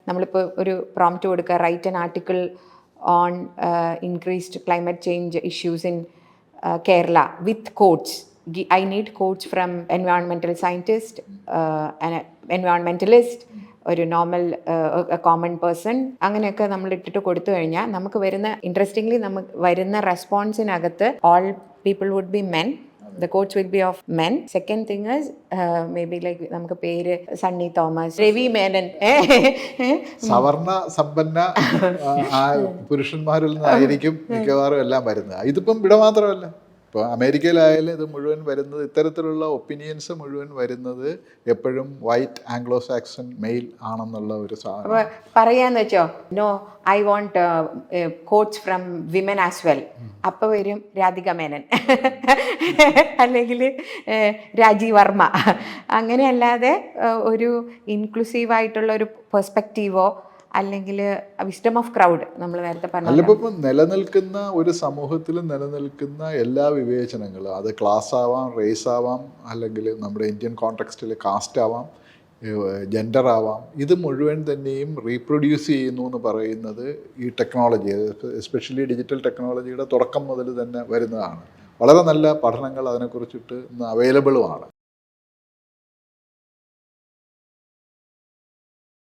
നമ്മളിപ്പോൾ ഒരു പ്രോംപ്റ്റ് കൊടുക്കുക, write an article on increased climate change issues in Kerala with quotes. I need quotes from environmental scientist, an environmentalist, ഒരു normal common person, അങ്ങനെയൊക്കെ നമ്മൾ ഇട്ടിട്ട് കൊടുത്തു കഴിഞ്ഞാൽ നമുക്ക് വരുന്ന ഇൻട്രസ്റ്റിംഗ്ലി നമുക്ക് വരുന്ന റെസ്പോൺസിനകത്ത് all people would be men. The quotes will be of men. Second thing is maybe like നമുക്ക് പേര് സണ്ണി തോമസ്, രവി മേനൻ, സവർണ സമ്പന്ന പുരുഷന്മാരിൽ നിന്നായിരിക്കും മിക്കവാറും എല്ലാം വരുന്നത്. ഇതിപ്പം ഇവിടെ മാത്രമല്ല, ഇപ്പോൾ അമേരിക്കയിലായാലും ഇത് മുഴുവൻ വരുന്നത്, ഇത്തരത്തിലുള്ള ഒപ്പീനിയൻസ് മുഴുവൻ വരുന്നത് എപ്പോഴും വൈറ്റ് ആംഗ്ലോ സാക്സൺ മെയിൽ ആണെന്നുള്ള ഒരു സാധനം പറയാന്ന് വെച്ചോ. No, I want quotes from women as well. അപ്പോൾ വരും രാധിക മേനൻ അല്ലെങ്കിൽ രാജീവ് വർമ്മ. അങ്ങനെയല്ലാതെ ഒരു ഇൻക്ലൂസീവായിട്ടുള്ള ഒരു പെർസ്പെക്റ്റീവോ അല്ലെങ്കിൽ വിസ്ഡം ഓഫ് ക്രൗഡ് നമ്മൾ നേരത്തെ പറഞ്ഞു. അല്ലപ്പോൾ നിലനിൽക്കുന്ന ഒരു സമൂഹത്തിൽ നിലനിൽക്കുന്ന എല്ലാ വിവേചനങ്ങളും, അത് ക്ലാസ് ആവാം, റേസ് ആവാം, അല്ലെങ്കിൽ നമ്മുടെ ഇന്ത്യൻ കോണ്ടെക്സ്റ്റിൽ കാസ്റ്റ് ആവാം, ജെൻഡർ ആവാം, ഇത് മുഴുവൻ തന്നെയും റീപ്രൊഡ്യൂസ് ചെയ്യുന്നു എന്ന് പറയുന്നത് ഈ ടെക്നോളജി, എസ്പെഷ്യലി ഡിജിറ്റൽ ടെക്നോളജിയുടെ തുടക്കം മുതൽ തന്നെ വരുന്നതാണ്. വളരെ നല്ല പഠനങ്ങൾ അതിനെക്കുറിച്ചിട്ട് ഇന്ന് അവൈലബിളുമാണ്.